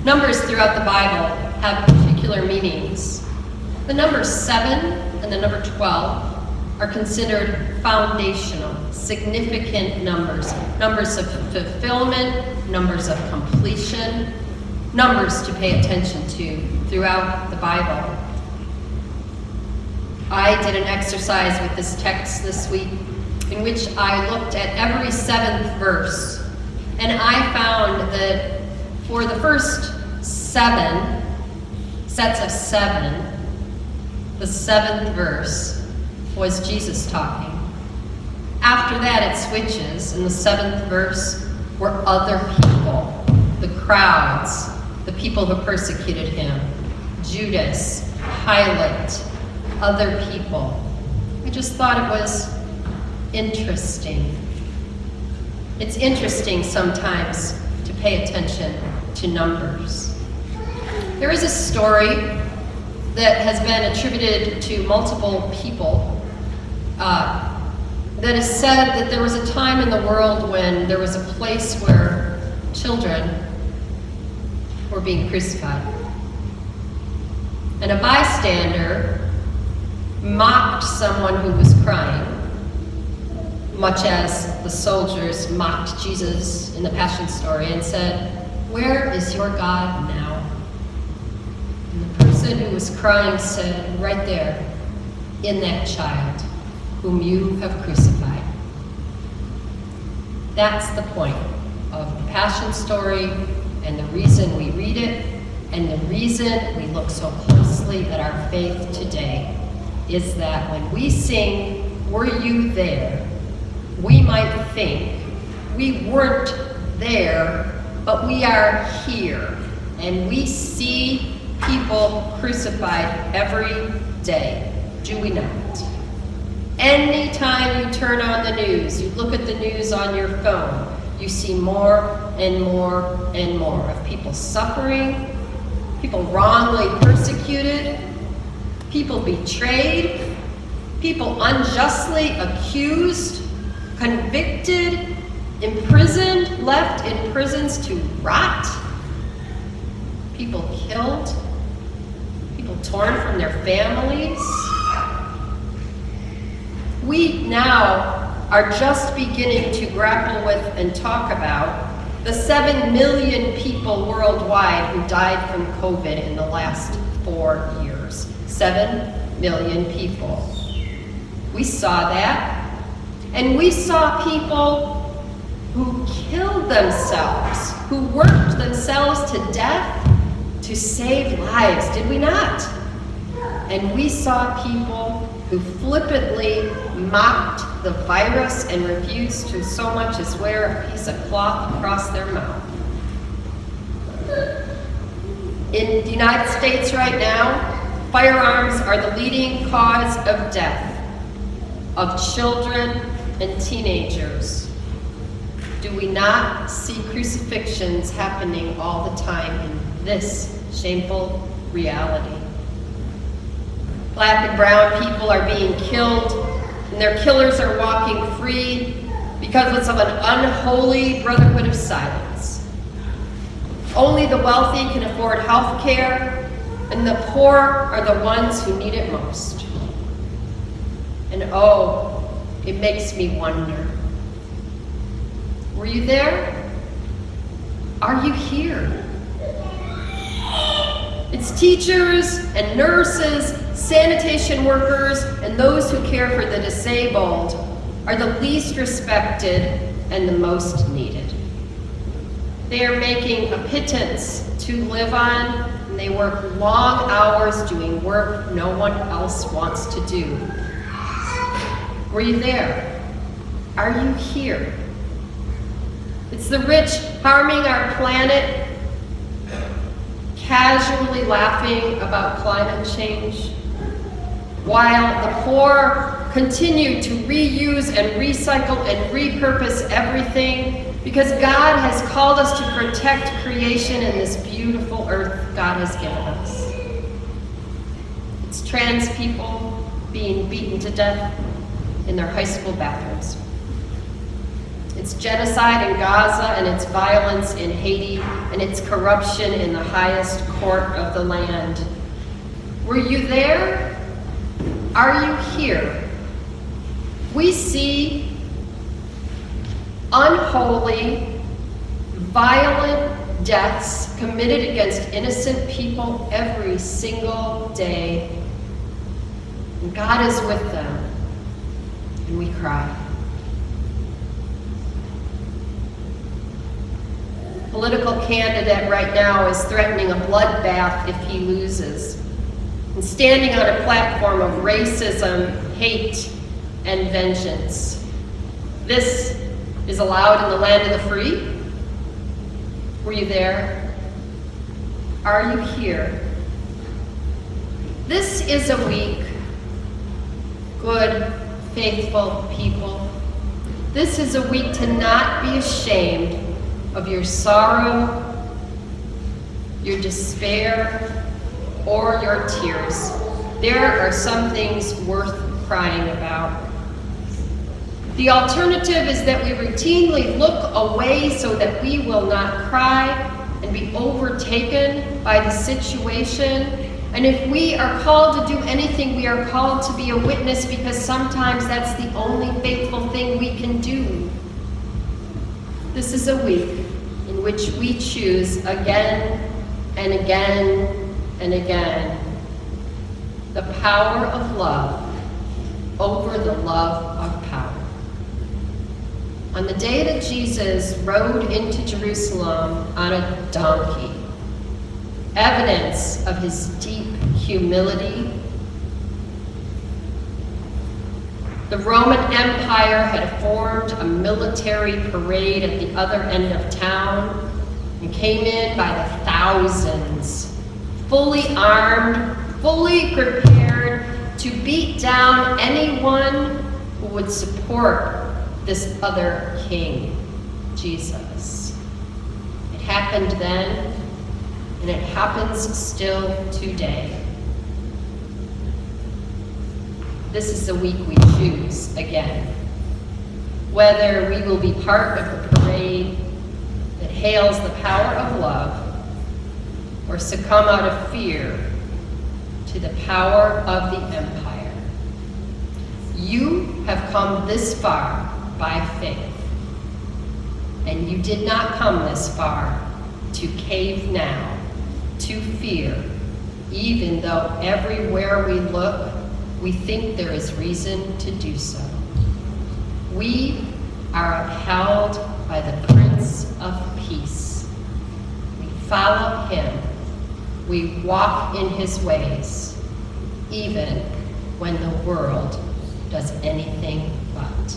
Numbers throughout the Bible have particular meanings. The number 7 and the number 12 are considered foundational, significant numbers. Numbers of fulfillment, numbers of completion, numbers to pay attention to throughout the Bible. I did an exercise with this text this week in which I looked at every 7th verse, and I found that for the first 7 sets of 7, the 7th verse was Jesus talking. After that, it switches, and the 7th verse were other people, the crowds, the people who persecuted him, Judas, Pilate, other people. I just thought it was interesting. It's interesting sometimes to pay attention to numbers. There is a story that has been attributed to multiple people that has said that there was a time in the world when there was a place where children were being crucified. And a bystander mocked someone who was crying, much as the soldiers mocked Jesus in the Passion story, and said, "Where is your God now?" And the person who was crying said, "Right there, in that child whom you have crucified." That's the point of the Passion story, and the reason we read it, and the reason we look so closely at our faith today, is that when we sing, "Were you there?" we might think we weren't there, but we are here, and we see people crucified every day, do we not? Anytime you turn on the news, you look at the news on your phone, you see more and more and more of people suffering, people wrongly persecuted, people betrayed, people unjustly accused, convicted, imprisoned, left in prisons to rot, people killed, people torn from their families. We now are just beginning to grapple with and talk about the 7 million people worldwide who died from COVID in the last 4 years. 7 million people. We saw that. And we saw people who killed themselves, who worked themselves to death to save lives, did we not? And we saw people who flippantly mocked the virus and refused to so much as wear a piece of cloth across their mouth. In the United States right now, firearms are the leading cause of death of children and teenagers. Do we not see crucifixions happening all the time in this shameful reality? Black and brown people are being killed, and their killers are walking free because of an unholy brotherhood of silence. Only the wealthy can afford health care, and the poor are the ones who need it most. And oh, it makes me wonder, were you there? Are you here? It's teachers and nurses, sanitation workers, and those who care for the disabled are the least respected and the most needed. They are making a pittance to live on, and they work long hours doing work no one else wants to do. Were you there? Are you here? It's the rich harming our planet, casually laughing about climate change, while the poor continue to reuse and recycle and repurpose everything, because God has called us to protect creation and this beautiful earth God has given us. It's trans people being beaten to death in their high school bathrooms. its genocide in Gaza and its violence in Haiti and its corruption in the highest court of the land. Were you there? Are you here? We see unholy, violent deaths committed against innocent people every single day. And God is with them, and we cry. Political candidate right now is threatening a bloodbath if he loses, and standing on a platform of racism, hate, and vengeance. This is allowed in the land of the free? Were you there? Are you here? This is a week, good, faithful people. This is a week to not be ashamed of your sorrow, your despair, or your tears. There are some things worth crying about. The alternative is that we routinely look away so that we will not cry and be overtaken by the situation. And if we are called to do anything, we are called to be a witness, because sometimes that's the only faithful thing we can do. This is a week in which we choose again and again and again the power of love over the love of power. On the day that Jesus rode into Jerusalem on a donkey, evidence of his deep humility, the Roman Empire had formed a military parade at the other end of town and came in by the thousands, fully armed, fully prepared to beat down anyone who would support this other king, Jesus. It happened then, and it happens still today. This is the week we choose again, whether we will be part of the parade that hails the power of love, or succumb out of fear to the power of the empire. You have come this far by faith, and you did not come this far to cave now, to fear, even though everywhere we look, we think there is reason to do so. We are upheld by the Prince of Peace. We follow him. We walk in his ways, even when the world does anything but.